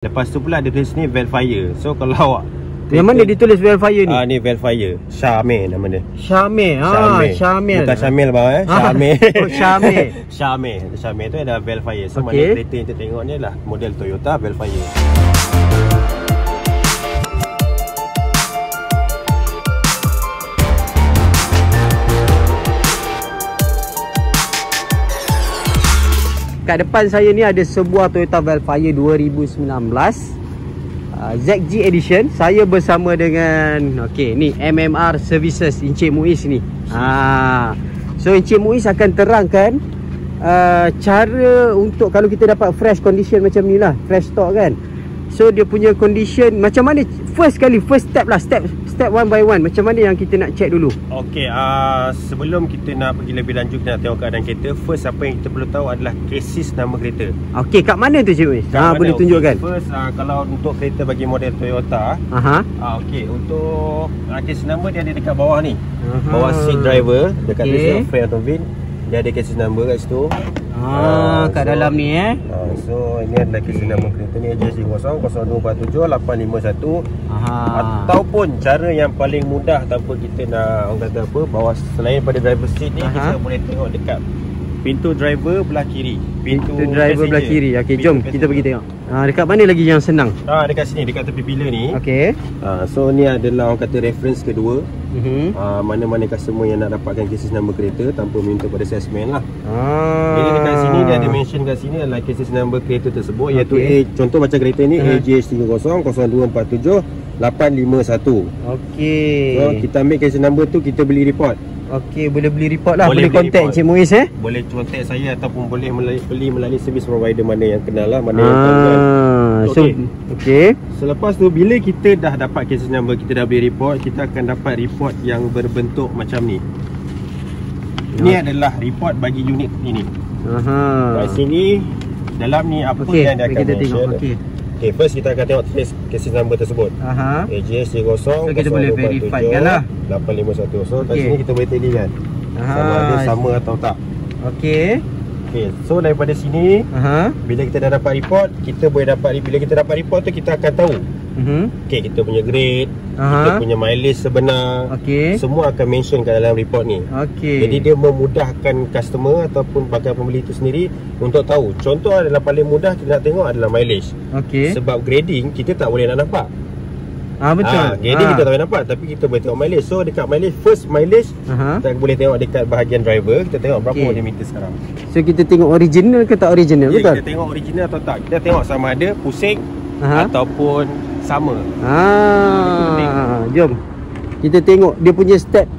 Lepas tu pula ada tulis ni Velfire. So kalau awak yang mana ditulis Velfire ni? Ni Velfire. Syamil nama dia. Syamil. Syamil. Bukan Syamil bang Syamil. Oh, Syamil. Syamil tu ada Velfire. So mana kereta yang kita tengok ni adalah model Toyota Velfire. Kat depan saya ni ada sebuah Toyota Velfire 2019 ZG Edition. Saya bersama dengan ni MMR Services Encik Muiz ni. So Encik Muiz akan terangkan cara untuk kalau kita dapat fresh condition macam ni lah, fresh stock kan. So dia punya condition macam mana, first step lah, step one by one, macam mana yang kita nak check dulu. Sebelum kita nak pergi lebih lanjut, kita nak tengok keadaan kereta. First apa yang kita perlu tahu adalah kesis nama kereta. Kat mana tu Cik Muiz? Boleh tunjukkan. First kalau untuk kereta bagi model Toyota, untuk kesis number dia ada dekat bawah ni. Bawah seat driver, dekat tulisan frame atau VIN, dia ada kesis number kat situ. Kat dalam ni So ini adalah kesis nama kereta ni, AJ00247-851. Ataupun cara yang paling mudah tanpa kita nak bawa selain pada driver seat ni, kita boleh tengok dekat pintu driver belah kiri. Pintu driver belah kiri. Jom kita pergi tengok. Dekat mana lagi yang senang? Dekat sini, dekat tepi pillar ni. So ni adalah orang kata reference kedua. Mana-mana customer yang nak dapatkan kesis number kereta tanpa minta pada salesman lah. Jadi dekat sini dia ada mention kat sini adalah kesis number kereta tersebut, iaitu contoh macam kereta ni AJ00247-851. So kita ambil kesis number tu, kita beli report. Boleh beli report lah. Boleh contact Encik Muiz boleh contact saya ataupun boleh beli melalui servis provider mana yang kenal lah, mana yang tahu kan. Selepas tu bila kita dah dapat kesis number, kita dah beli report, kita akan dapat report yang berbentuk macam ni. Ini adalah report bagi unit ini. Kat sini dalam ni apa yang dia akan mention. First kita akan tengok kesis number tersebut. AJ00247-851. So kita boleh verify kan lah. So kat sini kita boleh tally kan sama ada sama atau tak. So daripada sini bila kita dah dapat report, kita boleh dapat, bila kita dapat report tu kita akan tahu kita punya grade, kita punya mileage sebenar, semua akan mention kat dalam report ni. Jadi dia memudahkan customer ataupun bakal pembeli itu sendiri untuk tahu. Contoh adalah paling mudah kita nak tengok adalah mileage. Sebab grading kita tak boleh nak nampak. Grading kita tak boleh nampak, tapi kita boleh tengok mileage. So dekat mileage, first mileage kita boleh tengok dekat bahagian driver. Kita tengok berapa odometer sekarang. So kita tengok original ke tak original, betul? Kita tengok original atau tak. Kita tengok sama ada pusing ataupun sama. Jom kita tengok dia punya step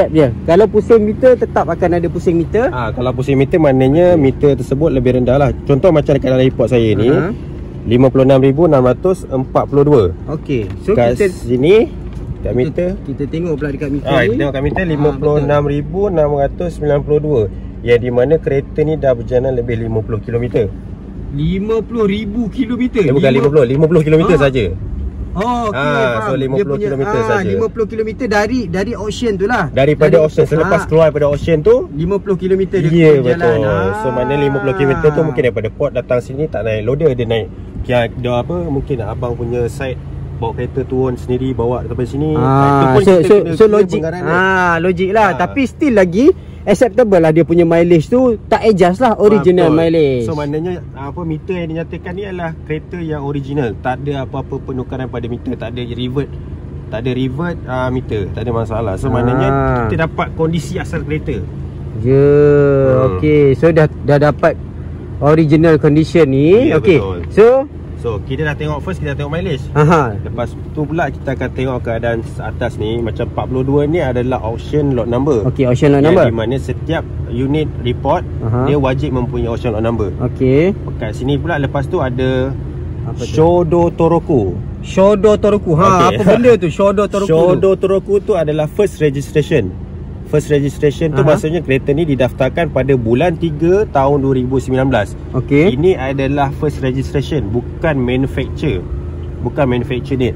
dia. Kalau pusing meter, tetap akan ada pusing meter. Kalau pusing meter maknanya meter tersebut lebih rendah lah. Contoh macam dekat dalam report saya ni 56,642. So kat sini kat meter kita tengok pula dekat meter ni. Tengok kat meter 56,692. Yang di mana kereta ni dah berjalan lebih 50 km. 50,000 km. Bukan 50 km saja. So 50 km saja. 50 km dari auction tu lah. Daripada auction, selepas keluar daripada auction tu 50 km dia betul. So mana 50 km tu mungkin daripada port datang sini tak naik loader, dia naik dia mungkin abang punya side bawa kereta turun sendiri, bawa sampai sini. So logik logik lah. Tapi still lagi acceptable lah, dia punya mileage tu tak adjust lah, original mileage. So maknanya meter yang dinyatakan ni adalah kereta yang original. Tak ada apa-apa penukaran pada meter, tak ada revert meter, tak ada masalah. So maknanya kita dapat kondisi asal kereta. So dah dapat original condition ni. Betul. So kita dah tengok first, kita tengok mileage. Lepas tu pula kita akan tengok keadaan atas ni. Macam 42 ni adalah auction lot number. Auction lot number, di mana setiap unit report dia wajib mempunyai auction lot number. Kat sini pula lepas tu ada Shodo Toroku. Apa benda tu Shodo Toroku? Shodo Toroku tu adalah first registration. First registration tu maksudnya kereta ni didaftarkan pada bulan 3 tahun 2019. Ini adalah first registration, bukan manufacture. Date.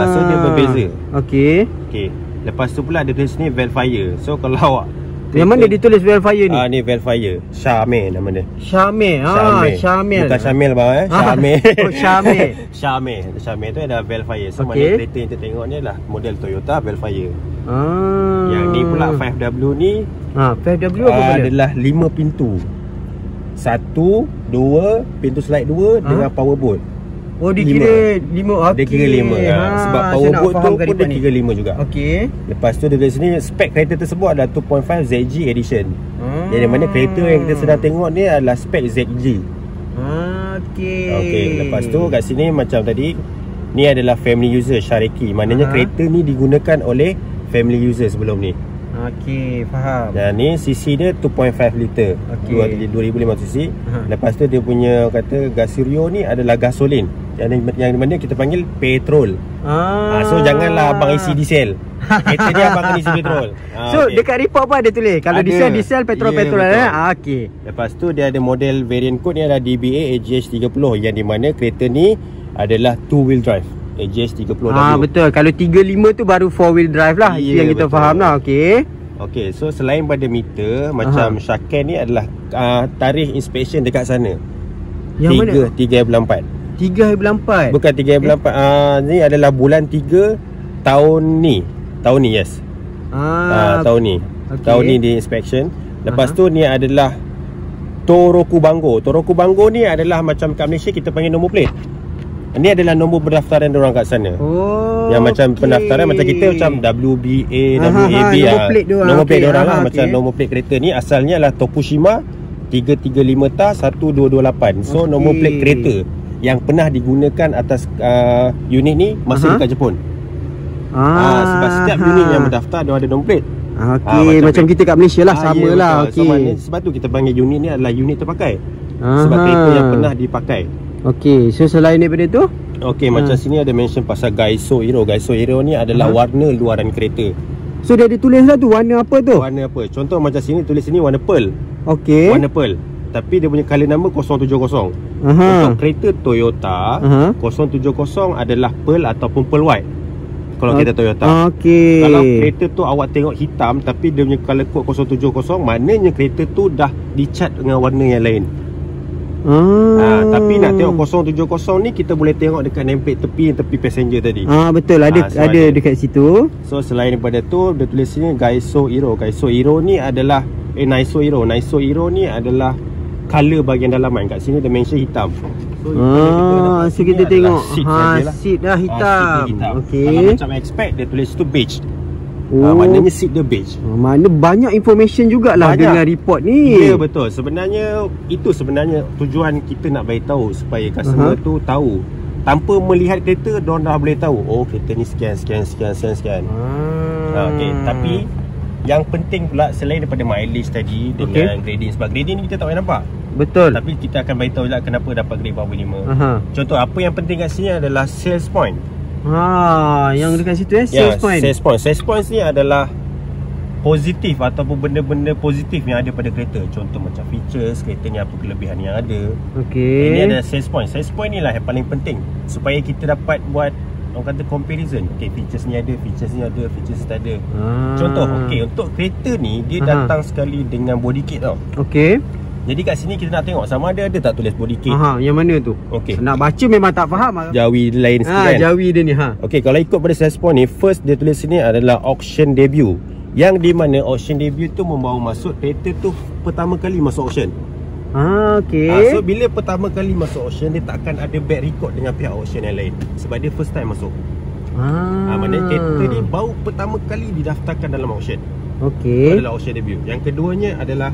So dia berbeza. Lepas tu pula ada tulis ni Velfire. So kalau awak Yang mana ditulis Velfire ni? Ni Velfire. Syamil nama dia. Syamil. Syamil. Bukan Syamil bang Syamil. Oh, Syamil. Syamil tu adalah Velfire. So mana kereta yang kita tengok ni adalah model Toyota Velfire. Yang ni pula 5W ni. 5W apa benda? Adalah 5 pintu. 1, 2, pintu slide 2 dengan power boot. Oh dia kira 5. Dia kira 5 sebab power boot tu pun dia kira 5 juga. Okey. Lepas tu dari sini spek kereta tersebut adalah 2.5 ZG edition. Jadi mana kereta yang kita sedang tengok ni adalah spek ZG. Okey. Lepas tu kat sini macam tadi, ni adalah family user Shariki. Maknanya kereta ni digunakan oleh family user sebelum ni. Okey, faham. Dan ni CC dia 2.5 liter. 2500 cc. Lepas tu dia punya kata Gasirio ni adalah gasolin. Yang mana kita panggil petrol. So janganlah abang isi diesel. Kereta dia abang isi petrol. So dekat report apa ada tulis? Kalau diesel petrol. Okey. Lepas tu dia ada model variant code ni adalah DBA AGH 30, yang di mana kereta ni adalah 2 wheel drive. AGH 30W. Betul. Kalau 35 tu baru 4 wheel drive lah. Itu yang kita faham lah. Okey, so selain pada meter, macam Syaken ni adalah tarikh inspection dekat sana. Yang mana? 3/4. 3/4. Bukan 3/4. Ni adalah bulan 3 tahun ni. Tahun ni, yes. Tahun ni. Tahun ni di inspection. Lepas tu ni adalah Toroku Bango. Toroku Bango ni adalah macam kat Malaysia kita panggil nombor plate. Ini adalah nombor pendaftaran diorang kat sana. Yang macam pendaftaran macam kita macam WBA, WAB nombor plate diorang lah. Macam nombor plate kereta ni asalnya adalah Tokushima 335 Ta 1228. So nombor plate kereta yang pernah digunakan atas unit ni masih dekat Jepun. Sebab setiap unit yang mendaftar dia ada nombor plate. Macam kita kat Malaysia lah, sama lah. So, sebab tu kita panggil unit ni adalah unit terpakai. Sebab kereta yang pernah dipakai. Okey, so selain daripada tu? Okey, macam sini ada mention pasal Gaiso Hero. Gaiso Hero ni adalah warna luaran kereta. So dia ada tulis lah tu, warna apa tu? Warna apa? Contoh macam sini tulis sini warna pearl. Okey. Warna pearl. Tapi dia punya color number 070. Untuk kereta Toyota 070 adalah pearl ataupun pearl white. Kalau kereta Toyota. Okey. Kalau kereta tu awak tengok hitam tapi dia punya color code 070, maknanya kereta tu dah dicat dengan warna yang lain. Tapi nak tengok 070 ni kita boleh tengok dekat nameplate tepi passenger tadi. Betul, ada dekat situ. So selain daripada tu dia tulis sini Gaiso Hero. Gaiso Hero ni adalah Naiso Hero. Naiso Hero ni adalah color bahagian dalaman. Kat sini dia mention hitam. So kita tengok seat dah hitam. Okey. Kalau macam expect dia tulis tu beige. Maknanya seat dia beige. Mana banyak information jugalah dengan report ni. Ya betul. Sebenarnya itu tujuan kita nak bagi tahu supaya customer tu tahu. Tanpa melihat kereta diorang dah boleh tahu, oh kereta ni sekian. Okey, tapi yang penting pula selain daripada mileage tadi dengan grading, sebab grading ni kita tak boleh nampak. Betul. Tapi kita akan bagi tahu juga kenapa dapat grade bawah 5. Contoh apa yang penting kat sini adalah sales point. Yang dekat situ sales point. Sales point ni adalah positif ataupun benda-benda positif yang ada pada kereta. Contoh macam features, kereta ni apa kelebihan yang ada. Ini ada sales point. Sales point ni lah yang paling penting supaya kita dapat buat orang kata comparison. Features ni ada, features ni ada, features ni tak ada. Contoh, untuk kereta ni dia datang sekali dengan body kit tau. Jadi kat sini kita nak tengok sama ada tak tulis body kit. Yang mana tu? Nak baca memang tak faham. Jawi lain sikit kan. Jawi dia ni. Kalau ikut pada sales point ni, first dia tulis sini adalah auction debut. Yang di mana auction debut tu membawa maksud kereta tu pertama kali masuk auction. So bila pertama kali masuk auction, dia takkan ada bad record dengan pihak auction yang lain sebab dia first time masuk. Maknanya kereta ni baru pertama kali didaftarkan dalam auction. Itu adalah auction debut. Yang keduanya adalah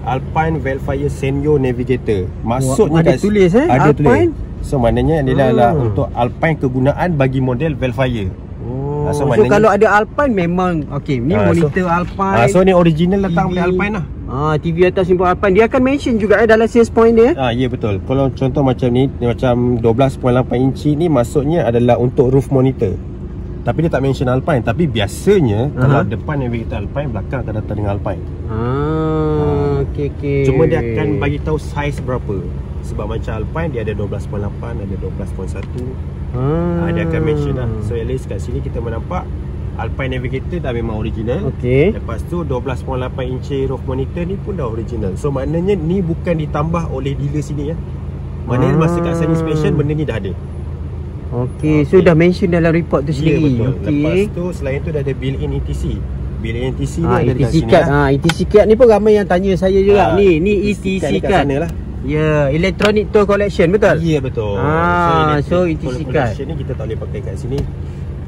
Alpine Velfire Senyo Navigator. Maksudnya ada tulis ada tulis. So maknanya dia adalah untuk Alpine kegunaan bagi model Velfire. So kalau ada Alpine memang ni monitor Alpine. So ni original datang dari Alpine lah. TV atas simpan Alpine. Dia akan mention juga dalam sales point dia. Ya betul. Kalau contoh macam ni, macam 12.8 inci ni maksudnya adalah untuk roof monitor. Tapi dia tak mention Alpine. Tapi biasanya kalau depan navigator Alpine, belakang akan datang dengan Alpine. Cuma dia akan bagi tahu size berapa. Sebab macam Alpine dia ada 12.8, ada 12.1. Dia akan mention lah. So at least kat sini kita menampak Alpine Navigator dah memang original. Okey. Lepas tu 12.8 inci roof monitor ni pun dah original. So maknanya ni bukan ditambah oleh dealer sini ya. Maknanya masa kat sini inspection benda ni dah ada. Okey, so dah mention dalam report tu sendiri. Betul. Okey. Lepas tu selain tu dah ada built-in ETC. Built-in ETC ni ada ETC dekat sini card. lah. ETC card ni pun ramai yang tanya saya juga. Ni ETC kat card. sana lah. Ya, Electronic Toll Collection, betul? Ya, betul. So ETC card ni kita tak boleh pakai kat sini.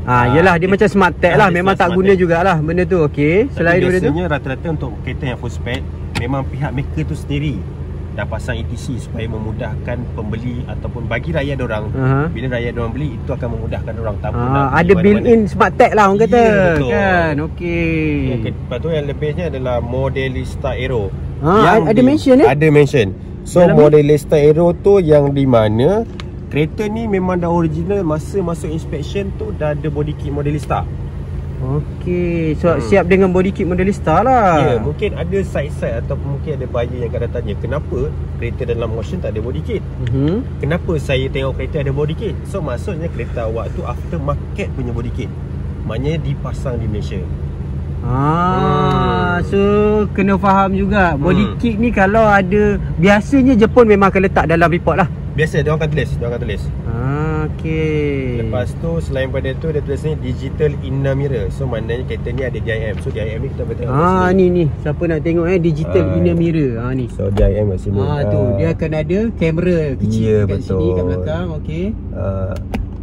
Yelah, dia macam smart tag lah. Memang tak guna jugalah benda tu. Okey. Selain daripada tu, biasanya rata-rata untuk kereta yang full spec, memang pihak maker tu sendiri dah pasang ETC supaya memudahkan pembeli ataupun bagi rakyat diorang. Bila rakyat diorang beli, itu akan memudahkan diorang tanpa ada built-in smart tag lah orang kata. Betul. Kan? Okey. Lepas tu yang lebihnya adalah Modelista Aero. Ada mention Ada mention. So Modelista Aero tu yang di mana kereta ni memang dah original, masa masuk inspection tu dah ada body kit Modelista. Okey, so siap dengan body kit Modelista lah. Ya, mungkin ada side-side ataupun mungkin ada buyer yang akan tanya, kenapa kereta dalam auction tak ada body kit? Kenapa saya tengok kereta ada body kit? So maksudnya kereta awak tu aftermarket punya body kit, maknanya dipasang di Malaysia. So kena faham juga body kit ni kalau ada, biasanya Jepun memang akan letak dalam report lah. Biasa dia orang akan tulis, okey. Lepas tu selain pada tu dia tulis ni digital inner mirror. So maknanya kereta ni ada DIM. So DIM ni kita boleh tengok ni siapa nak tengok digital inner mirror. Ni. So DIM kat sini. Tu dia akan ada kamera kecil kat sini, kat belakang. Okey.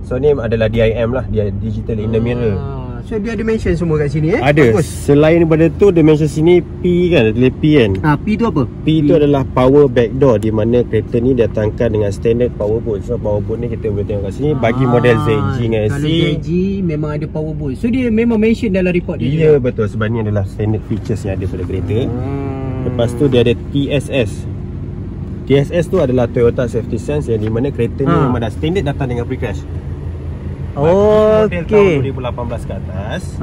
So ni adalah DIM lah, dia digital inner mirror. So dia ada mention semua kat sini Ada. Bagus. Selain daripada tu dia mention sini P kan, ada P kan. P tu apa? P tu adalah power back door, di mana kereta ni datangkan dengan standard power boot. So power boot ni kita boleh tengok kat sini bagi model ZG dengan SC. Kalau ZG memang ada power boot. So dia memang mention dalam report dia. Ya betul, sebab ni adalah standard features yang ada pada kereta. Lepas tu dia ada TSS. TSS tu adalah Toyota Safety Sense, yang di mana kereta ni memang dah standard datang dengan pre-crash. Model tahun 2018 ke atas,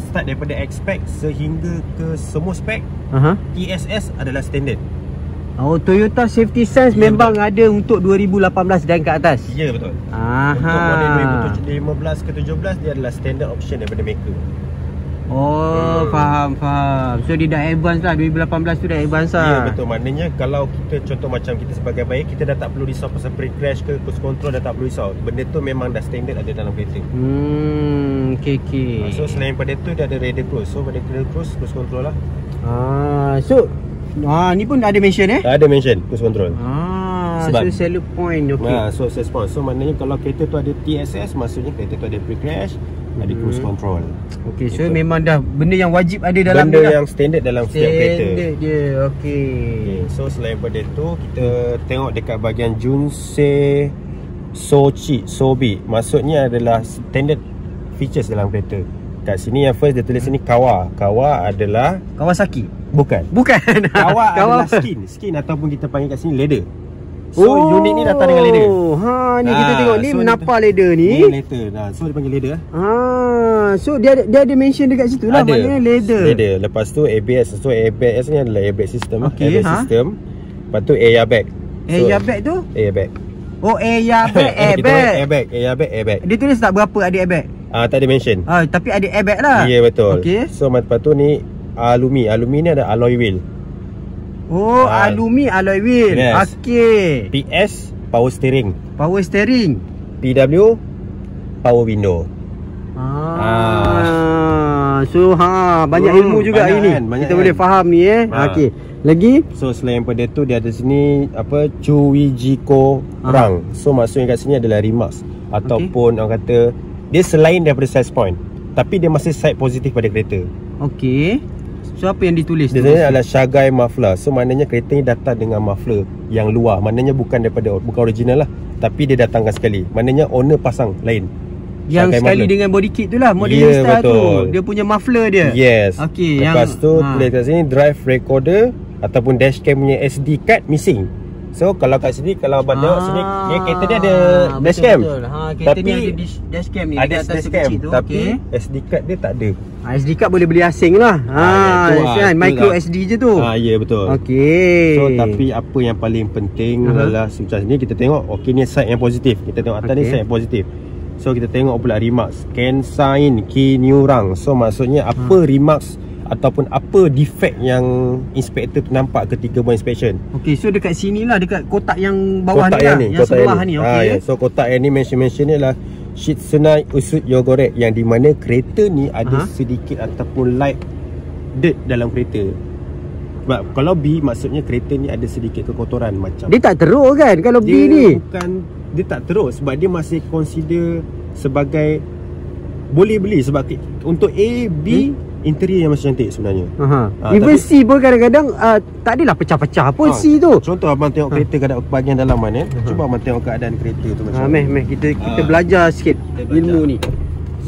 start daripada X-Spec sehingga ke semua spek, TSS adalah standard. Toyota Safety Sense memang betul. Ada untuk 2018 dan ke atas. Ya betul. Untuk model 2015 ke 17 dia adalah standard option daripada maker. Faham. So dia dah advance lah, 2018 tu dah advance lah. Ya betul, maknanya kalau kita contoh macam kita sebagai buyer, kita dah tak perlu risau pasal pre-crash ke cruise control, dah tak perlu risau. Benda tu memang dah standard ada dalam kereta. Okay. So selain pada tu dia ada radar cruise. So pada cruise control lah. So ni pun ada mention Ada mention cruise control. So seller point. So seller point. So maknanya kalau kereta tu ada TSS, maksudnya kereta tu ada pre-crash, ada cruise control. Okay, so memang dah benda yang wajib ada dalam benda yang standard dalam setiap kereta. Standard je. Okay. So selain pada tu, kita tengok dekat bahagian Junsei Sobi. Maksudnya adalah standard features dalam kereta. Kat sini yang first dia tulis sini Kawa. Kawa adalah Kawasaki. Bukan. Kawa adalah skin ataupun kita panggil kat sini leather. So unit ni datang dengan leather. Ni kita tengok ni menapa leather ni. Ni leather. So dia panggil leather. So dia ada mention dekat situ lah, maknanya leather. Lepas tu ABS. So ABS ni adalah airbag system. Okay, system. Lepas tu airbag. Airbag tu? Airbag. Airbag. Dia tulis tak berapa ada airbag? Tak ada mention. Tapi ada airbag lah. Ya betul. Okay. So lepas tu ni alumi ni ada alloy wheel. Alumi alloy wheel. Yes. Okay. PS power steering. PW power window. So banyak ilmu juga ini. Kita boleh faham ni okey. Lagi? So selain pada tu dia ada sini apa Chuijiko Rang. So maksudnya kat sini adalah remarks ataupun orang kata dia selain daripada side point, tapi dia masih side positif pada kereta. Okey. So apa yang ditulis tu? Dia adalah Shagai muffler. So maknanya kereta ni datang dengan muffler yang luar. Maknanya bukan original lah, tapi dia datangkan sekali. Maknanya owner pasang lain. Yang sekali muffler dengan body kit tu lah, Modelista tu. Dia punya muffler dia. Yes. Okey. Lepas tu tulis kat sini drive recorder ataupun dashcam punya SD card missing. So kalau kat sini, kalau abang tengok sini, kereta dia ada dashcam. Kereta ni ada dashcam ni, ada dashcam, tapi SD card dia tak ada. SD card boleh beli asing lah. Kan micro SD je tu. Ya betul. Okey. So tapi apa yang paling penting adalah macam ni kita tengok, okey ni side yang positif. Kita tengok atas ni side yang positif. So kita tengok pula remarks Kensain Kinurang. So maksudnya apa remarks ataupun apa defect yang inspektor tu nampak ketika buat inspection. Okey, so dekat sini lah, dekat kotak yang bawah kotak ni lah, yang sebelah ni. Okey. So kotak yang ni mention ni adalah Shitsunai Usut Yogorek, yang di mana kereta ni ada sedikit ataupun light dirt dalam kereta. Sebab kalau B, maksudnya kereta ni ada sedikit kekotoran macam. Dia tak teruk kan kalau B ni? Dia tak teruk sebab dia masih consider sebagai boleh beli. Sebab untuk A, B, interior yang masih cantik sebenarnya. Even C pun kadang-kadang tak adalah pecah-pecah pun C tu. Contoh abang tengok kereta kadang bahagian dalaman Cuba abang tengok keadaan kereta tu macam mana. Kita belajar sikit ilmu ni.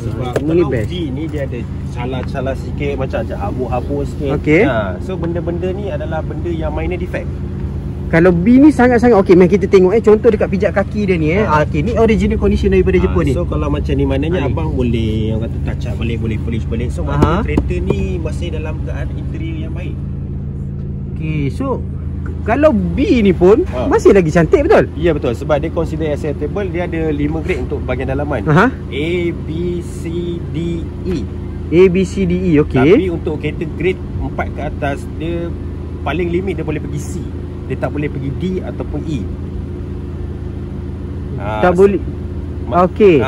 Sebab kalau D ni dia ada calar-calar sikit, macam habuk-habuk sikit. So benda-benda ni adalah benda yang minor defect. Kalau B ni sangat-sangat okey, mari kita tengok contoh dekat pijak kaki dia ni okey, ni original condition daripada Jepun ni. So kalau macam ni maknanya abang boleh orang kata touch up boleh polish balik. So maknanya kereta ni masih dalam keadaan interior yang baik. Okey, so kalau B ni pun masih lagi cantik, betul? Ya, betul. Sebab dia consider acceptable. Dia ada 5 grade untuk bahagian dalaman. A, B, C, D, E. A, B, C, D, E, okey. Tapi untuk kereta grade 4 ke atas, dia paling limit dia boleh pergi C. Dia tak boleh pergi D ataupun E. Tak boleh. Okey.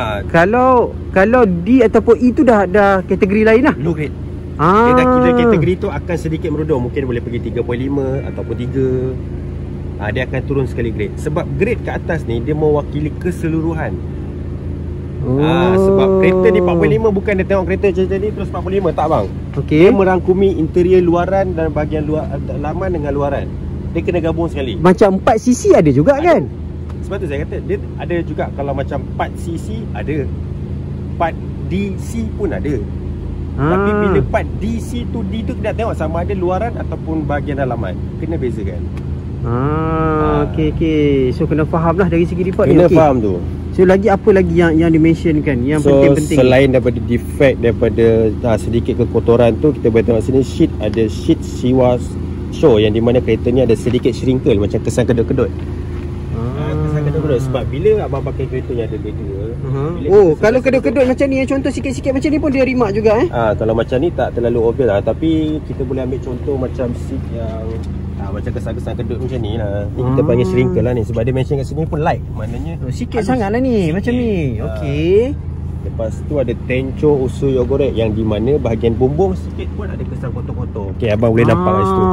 Kalau D ataupun E tu dah kategori lain lah. Low grade. Dia dah kira kategori tu akan sedikit merudum. Mungkin boleh pergi 3.5 ataupun 3. Dia akan turun sekali grade. Sebab grade ke atas ni dia mewakili keseluruhan. Sebab kereta ni 45 bukan dia tengok kereta macam ni terus 45, tak bang. Dia merangkumi interior luaran dan bahagian luar dalaman dengan luaran. Dia kena gabung sekali. Macam 4cc ada juga kan? Sebab tu saya kata dia ada juga. Kalau macam 4cc ada, 4DC pun ada. Tapi bila part DC tu D tu kita tengok sama ada luaran ataupun bahagian dalaman. Kena bezakan. Okey. So kena faham lah dari segi report ni. Kena faham tu. So lagi apa lagi yang dimensionkan yang penting-penting? Selain daripada defect, daripada sedikit kekotoran tu, kita boleh tengok sini ada sheet siwas show, yang di mana kereta ni ada sedikit shrinkle macam kesan kedut-kedut. Kesan kedut-kedut sebab bila abang pakai kereta yang ada leather. Kalau kedut-kedut macam ni, contoh sikit-sikit macam ni pun dia remark juga kalau macam ni tak terlalu obvious lah. Tapi kita boleh ambil contoh macam seat yang macam kesan-kesan kedut macam ni lah. Ni kita panggil shrinkle lah ni. Sebab dia mention kat sini pun light. Maknanya sikit sangat lah ni, sikit. Macam ni. Okey. Lepas tu ada Tencho Usu Yogorek, yang di mana bahagian bumbung sikit pun ada kesan kotor-kotor. Okey, abang boleh nampak kat situ.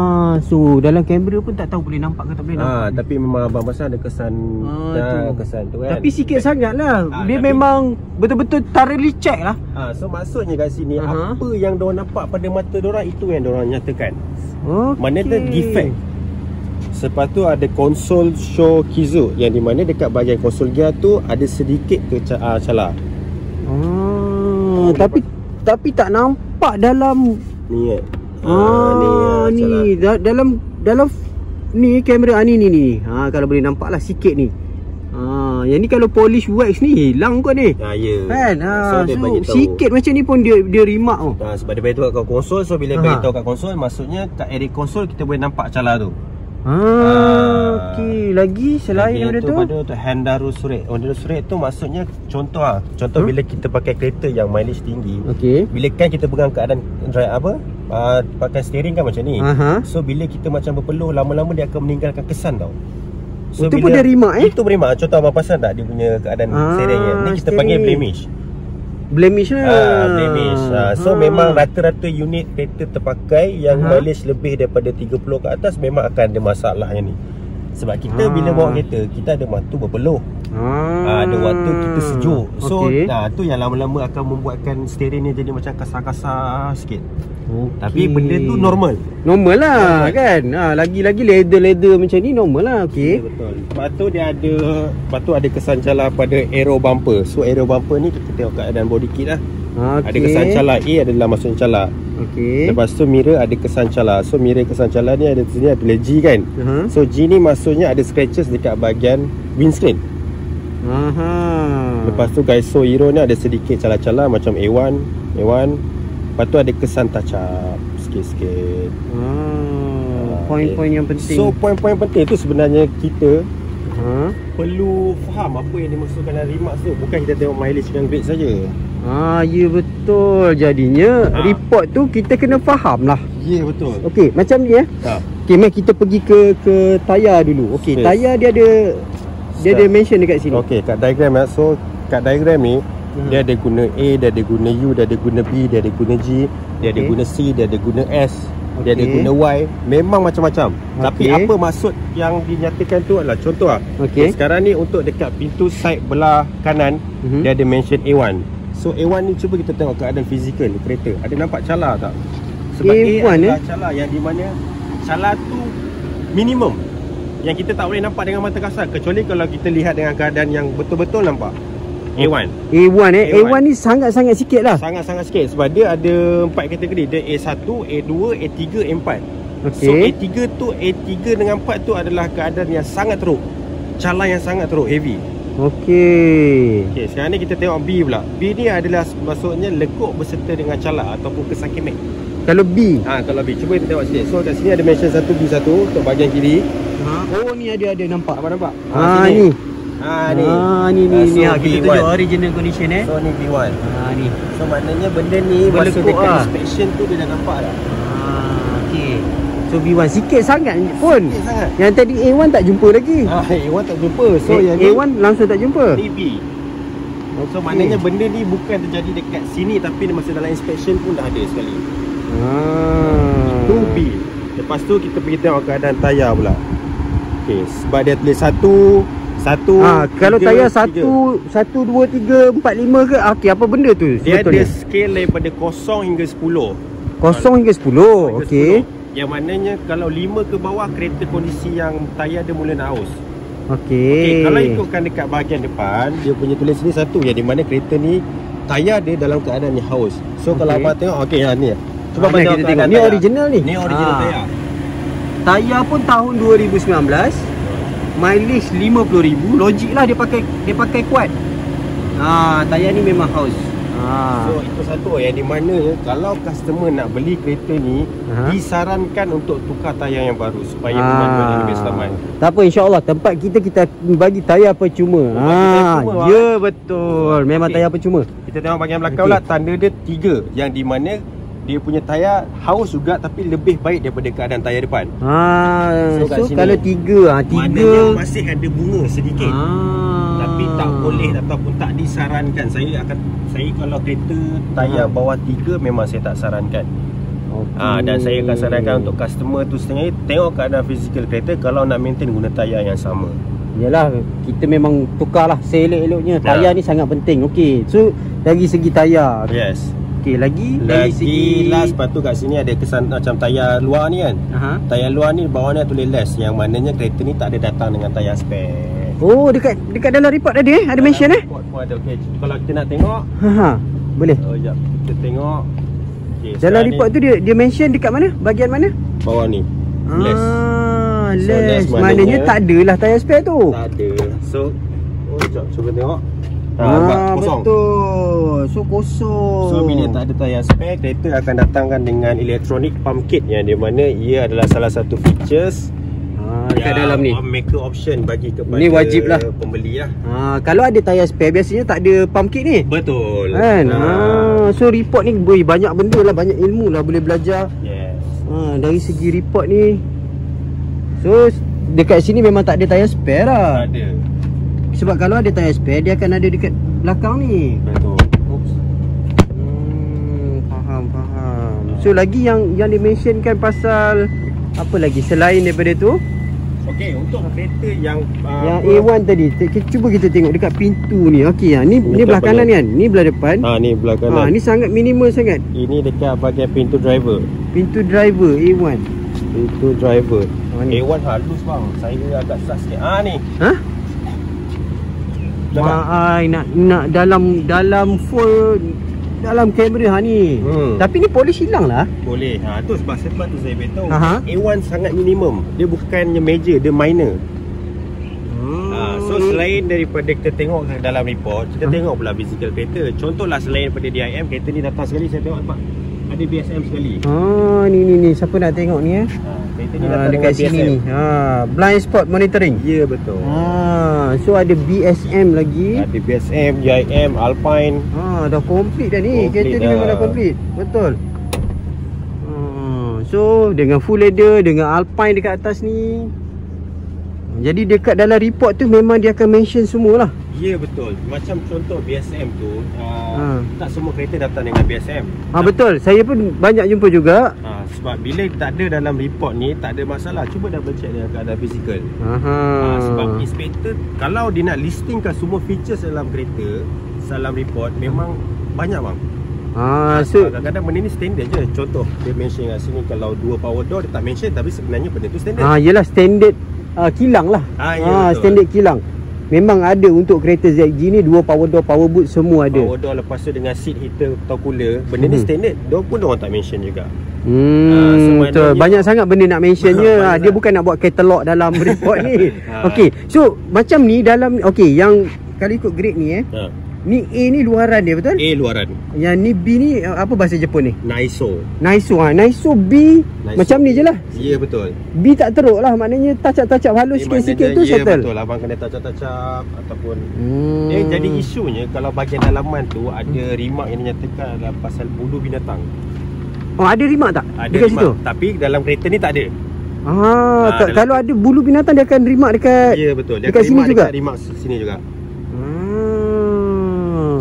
So dalam kamera pun tak tahu boleh nampak ke tak boleh nampak. Tapi memang abang pasal ada kesan kesan tu kan. Tapi sikit sangat lah. Dia memang betul-betul thoroughly check lah. So maksudnya kat sini apa yang diorang nampak pada mata diorang, itu yang diorang nyatakan. Mana tu defect. Lepas tu ada konsol show Kizu, yang di mana dekat bahagian konsol gear tu ada sedikit calar. Tapi tak nampak dalam ni ni dalam ni kamera ni. Kalau boleh nampak lah sikit ni. Yang ni kalau polish wax ni hilang kot ni. Kan? So sikit macam ni pun dia remark sebab dia beritahu kat konsol. So bila beritahu kat konsol, maksudnya kat area konsol kita boleh nampak calar tu. Okey, lagi selain daripada tu pada Hondaru Suret. Hondaru Suret tu maksudnya contoh bila kita pakai kereta yang mileage tinggi. Bila kan kita pegang keadaan pakai steering kan macam ni. So bila kita macam berpeluh, lama-lama dia akan meninggalkan kesan tau. So itu pun dia remark Itu remark. Contoh abang pasal tak dia punya keadaan steering ni kita panggil blemish. Blemish lah. So memang rata-rata unit kereta terpakai yang mileage lebih daripada 30 ke atas memang akan ada masalah yang ni. Sebab kita bila bawa kereta, kita ada waktu berpeluh, ada waktu kita sejuk. So tu yang lama-lama akan membuatkan steering ni jadi macam kasar-kasar sikit. Tapi benda tu normal lah kan. Lagi-lagi leather macam ni normal lah. Betul. Lepas tu ada kesan calar pada aero bumper. So aero bumper ni kita tengok keadaan body kit lah. Ada kesan calar. A adalah maksudnya calar. Lepas tu mirror ada kesan calar. So mirror kesan calar ni ada sini ada G kan. So G ni maksudnya ada scratches dekat bahagian windscreen. Lepas tu guys, so hero ni ada sedikit calar-calar macam A1. Lepas tu ada kesan touch up sikit-sikit. Poin-poin yang penting. So poin-poin penting tu sebenarnya kita perlu faham apa yang dimaksudkan dalam remarks tu. Bukan kita tengok mileage dengan grade saja. Ya betul. Jadinya report tu kita kena faham lah. Ya betul. Okey, macam ni Okey, mari kita pergi ke tayar dulu. Okey, tayar dia ada mention dekat sini. Okey, kat diagram so kat diagram ni dia ada guna A, dia ada guna U, dia ada guna B, dia ada guna G, dia ada guna C, dia ada guna S, dia ada guna Y. Memang macam-macam. Tapi apa maksud yang dinyatakan tu adalah contoh sekarang ni untuk dekat pintu side belah kanan dia ada mention A1. So A1 ni cuba kita tengok keadaan fizikal kereta. Ada nampak cala tak? Sebab A1 adalah cala yang di mana cala tu minimum, yang kita tak boleh nampak dengan mata kasar kecuali kalau kita lihat dengan keadaan yang betul-betul nampak. A1 ni sangat-sangat sikit lah. Sangat-sangat sikit sebab dia ada 4 kategori. Dia A1, A2, A3, A4. So A3 tu, A3 dengan 4 tu adalah keadaan yang sangat teruk, cala yang sangat teruk, heavy. Okey, sekarang ni kita tengok B pula. B ni adalah maksudnya lekuk berserta dengan cala ataupun kesakitan mek. Kalau B? Kalau B, cuba kita tengok sikit. So kat sini ada mention 1B1 untuk bahagian kiri. Oh ni ada nampak. Apa nampak? Ni. Ni kita tunjuk original condition So ni B1. Ni. So maknanya benda ni masa dekat inspection tu dia dah nampak dah. Okey. So B1 sikit sangat pun. Sikit sangat. Yang tadi A1 tak jumpa lagi. A1 tak jumpa. So yang A1 langsung tak jumpa. Ni B. So maknanya benda ni bukan terjadi dekat sini, tapi masa dalam inspection pun dah ada sekali. Itu B. Lepas tu kita pergi tengok keadaan tayar pula. Okey, sebab dia tulis 1 kalau tayar 1, 2, 3, 4, 5 ke? Okey, apa benda tu? Dia ada scale daripada 0 hingga 10. 0 hingga 10. Okey. Yang maknanya kalau 5 ke bawah, kereta kondisi yang tayar dia mula nak haus. Okey. Kalau ikutkan dekat bahagian depan, dia punya tulis ni 1, yang di mana kereta ni tayar dia dalam keadaan yang haus. So kalau abang tengok, ni. Cuba abang tengok. Ni original ni. Ni original tayar. Tayar pun tahun 2019. Mileage 50,000. Logik lah dia pakai kuat. Tayar ni memang haus. So itu satu yang di mana kalau customer nak beli kereta ni disarankan untuk tukar tayar yang baru supaya pemanduan lebih selamat. Tak apa, insya-Allah tempat kita bagi tayar percuma. Ya betul. Memang tayar percuma. Kita tengok bahagian belakang pula, tanda dia 3 yang di mana dia punya tayar haus juga tapi lebih baik daripada keadaan tayar depan. So kalau 3 maknanya masih ada bunga sedikit. Tapi tak boleh ataupun tak disarankan. Saya kalau kereta tayar bawah 3 memang saya tak sarankan. Dan saya akan sarankan untuk customer tu sendiri tengok keadaan fizikal kereta. Kalau nak maintain, guna tayar yang sama. Yalah, kita memang tukarlah seelok-eloknya. Tayar ni sangat penting. Okey, so dari segi tayar. Yes. Okey, lagi segi last, lepas tu kat sini ada kesan macam tayar luar ni kan. Tayar luar ni bawah ni tulis less, yang maknanya kereta ni tak ada datang dengan tayar spare. Oh, dekat dalam report ada ada mention report pun ada. Okey, kalau kita nak tengok, boleh. Jap, kita tengok. Okay, dalam report tu dia mention dekat mana? Bahagian mana? Bawah ni. Less. Less. Maknanya tak adalah tayar spare tu. Tak ada. So, jap cuba tengok. Kosong. Betul. So kosong. So bila tak ada tayar spare, kereta akan datangkan dengan electronic pump kit, yang di mana ia adalah salah satu features dekat dalam ni. Maker option bagi kepada ni wajib lah pembeli lah. Kalau ada tayar spare biasanya tak ada pump kit ni. Betul kan? So report ni banyak benda lah, banyak ilmu lah boleh belajar. Yes. Dari segi report ni, so dekat sini memang tak ada tayar spare lah. Tak ada. Sebab kalau ada tayar spare, dia akan ada dekat belakang ni. Betul. Faham. So lagi yang dimentionkan pasal apa lagi selain daripada tu? Okey, untuk kereta yang A1 tadi, cuba kita tengok dekat pintu ni. Okey, ni belah kanan kan? Ni belah depan. Ni belah kanan. Ni sangat minimal sangat. Ini dekat bahagian pintu driver. Pintu driver A1. Pintu driver. A1 halus bang. Saya agak susah sikit. Ni. Nak dalam full dalam kamera ni. Tapi ni polish hilang lah. Boleh. Tu sebab tu saya beritahu. A1 sangat minimum. Dia bukannya major, dia minor. So selain daripada kita tengok dalam report, kita tengok pula fizikal kereta. Contohlah selain daripada DIM, kereta ni datang sekali saya tengok ada BSM sekali. Ni siapa nak tengok ni Kereta ni datang dekat sini BSM ni. Blind spot monitoring. Ya, betul. So ada BSM lagi. Ada BSM, JIM, Alpine. Dah komplit dah ni. Kereta ni memang dah komplit. Betul. So dengan full leather, dengan Alpine dekat atas ni. Jadi dekat dalam report tu memang dia akan mention semualah. Ya, betul. Macam contoh BSM tu, tak semua kereta datang dengan BSM. Betul. Saya pun banyak jumpa juga. Sebab bila tak ada dalam report ni, tak ada masalah. Cuba double check dengan keadaan fizikal. Sebab inspektor, kalau dia nak listingkan semua features dalam kereta dalam report, memang banyak bang. So kadang-kadang benda ni standard je. Contoh, dia mention kat sini kalau 2 power door, dia tak mention, tapi sebenarnya benda tu standard. Yelah, standard kilang lah. Standard kilang. Memang ada untuk kereta ZG ni 2 power door, power boot semua ada. Power door, lepas tu dengan seat heater atau cooler. Benda ni standard. Diorang pun diorang tak mention juga. Betul. Banyak sangat benda nak mentionnya. Dia bukan nak buat katalog dalam report ni. Okay, so macam ni dalam, yang kalau ikut grade ni ni A ni luaran dia, betul? A luaran. Yang ni B ni apa bahasa Jepun ni? Naiso. Naiso B macam ni je lah. Ya, betul. B tak teruk lah. Maknanya touch-up halus sikit-sikit tu settle. Betul, abang kena touch-up ataupun jadi isunya kalau bahagian dalaman tu ada remark yang dinyatakan dalam pasal bulu binatang. Ada remark tak? Ada dekat remark, situ? Tapi dalam kereta ni tak ada. Kalau ada bulu binatang dia akan remark dekat. Ya, betul. Dia dekat sini juga. Dekat remark sini juga.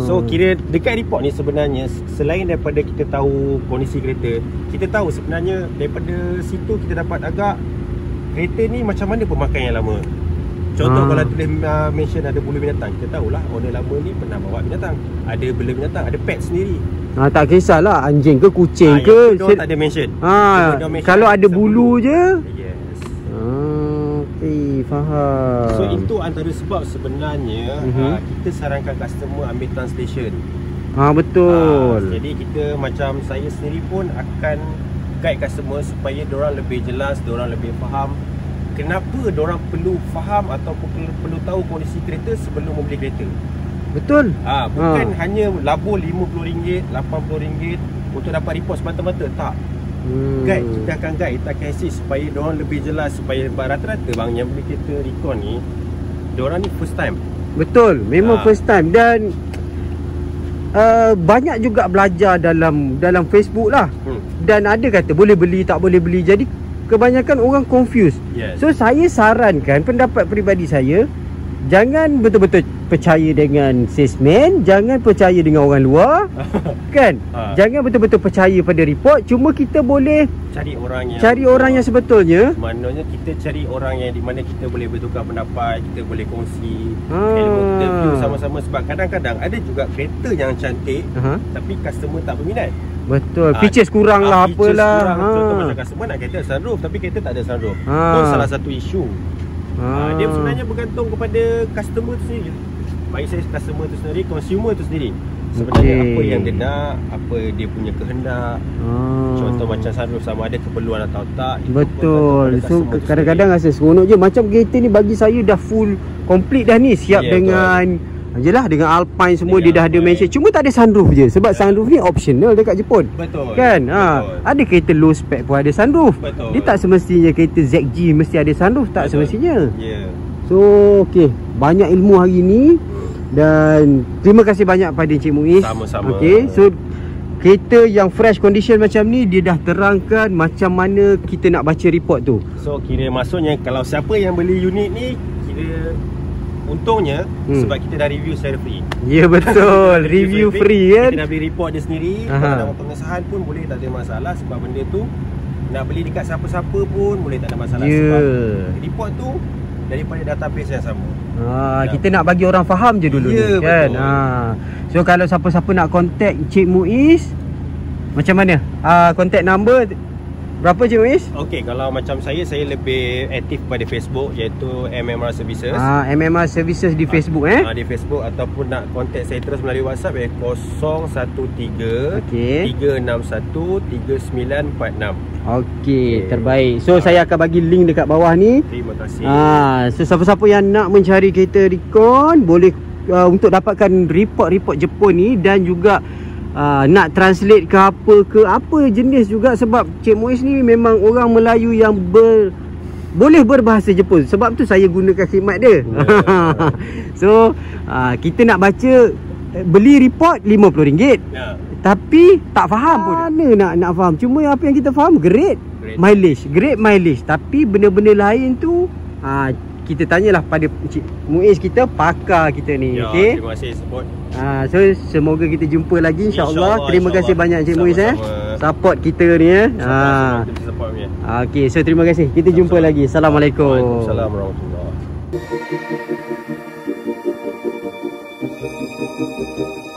So kira dekat report ni sebenarnya, selain daripada kita tahu kondisi kereta, kita tahu sebenarnya daripada situ kita dapat agak kereta ni macam mana pemakaian yang lama. Contoh kalau tulis mention ada bulu binatang, kita tahulah owner lama ni pernah bawa binatang, ada bela binatang, ada pet sendiri. Tak kisahlah anjing ke kucing ke, tak ada mention. Kalau ada bulu je. Yes. Faham. So itu antara sebab sebenarnya kita sarankan customer ambil translation. Betul. Jadi kita macam saya sendiri pun akan guide customer supaya diorang lebih jelas, diorang lebih faham kenapa diorang perlu faham ataupun perlu tahu kondisi kereta sebelum membeli kereta. Betul. Bukan hanya labur RM50, RM80 untuk dapat report semata-mata. Tak. Guide, kita akan guide, kita akan assist supaya diorang lebih jelas. Supaya rata-rata bang yang beli kereta Recon ni, diorang ni first time. Betul, memang first time. Dan banyak juga belajar dalam Facebook lah. Dan ada kata boleh beli, tak boleh beli. Jadi kebanyakan orang confused. So saya sarankan, pendapat peribadi saya, jangan betul-betul percaya dengan salesman, jangan percaya dengan orang luar. Kan? Jangan betul-betul percaya pada report. Cuma kita boleh cari orang yang sebetulnya. Maknanya kita cari orang yang di mana kita boleh bertukar pendapat, kita boleh kongsi ilmu kita view sama-sama. Sebab kadang-kadang ada juga kereta yang cantik tapi customer tak berminat. Betul. Features kurang lah, apalah. Contoh macam customer nak kereta sunroof tapi kereta tak ada sunroof. Pun salah satu isu. Dia sebenarnya bergantung kepada customer tu sendiri. Baik saya customer tu sendiri, consumer tu sendiri. Sebenarnya apa yang dia nak, apa dia punya kehendak. Contoh macam sunroof sama ada keperluan atau tak. Betul. So kadang-kadang rasa seronok je. Macam kereta ni bagi saya dah full complete dah ni. Siap dengan dengan Alpine semua dia dah ada mention. Cuma tak ada sunroof je. Sebab sunroof ni optional dekat Jepun. Betul. Kan? Ada kereta low spec pun ada sunroof. Betul. Dia tak semestinya kereta ZG mesti ada sunroof. Tak semestinya. So banyak ilmu hari ni. Dan terima kasih banyak pada Encik Muiz. Sama-sama. So kereta yang fresh condition macam ni, dia dah terangkan macam mana kita nak baca report tu. So kira maksudnya kalau siapa yang beli unit ni, kira untungnya sebab kita dah review secara free. Ya, betul. Review free kan. Kita dah beli report dia sendiri. Kalau nak pengesahan pun boleh, tak ada masalah. Sebab benda tu nak beli dekat siapa-siapa pun boleh, tak ada masalah. Sebab report tu daripada database yang sama. Kita nak bagi orang faham je dulu ni, kan. So kalau siapa-siapa nak contact Encik Muiz, macam mana? Contact number berapa Encik Muiz? Okey, kalau macam saya lebih aktif pada Facebook, iaitu MMR Services. MMR Services di Facebook di Facebook, ataupun nak contact saya terus melalui WhatsApp 013 361 3946. Okey, terbaik. So saya akan bagi link dekat bawah ni. Terima kasih. So siapa-siapa yang nak mencari kereta Recon boleh untuk dapatkan report-report Jepun ni dan juga nak translate ke apa jenis juga, sebab Cik Muiz ni memang orang Melayu yang boleh berbahasa Jepun. Sebab tu saya gunakan khidmat dia. So kita nak baca, beli report RM50. Tapi tak faham pun. Mana nak faham. Cuma apa yang kita faham grade mileage. Tapi benda-benda lain tu kita tanyalah pada Cik Muiz kita, pakar kita ni. Ya, okey. Terima kasih support. So semoga kita jumpa lagi insya-Allah. Terima kasih banyak Cik Muiz support kita ni Okey, so terima kasih. Kita jumpa lagi. Assalamualaikum. Waalaikumsalam warahmatullahi wabarakatuh.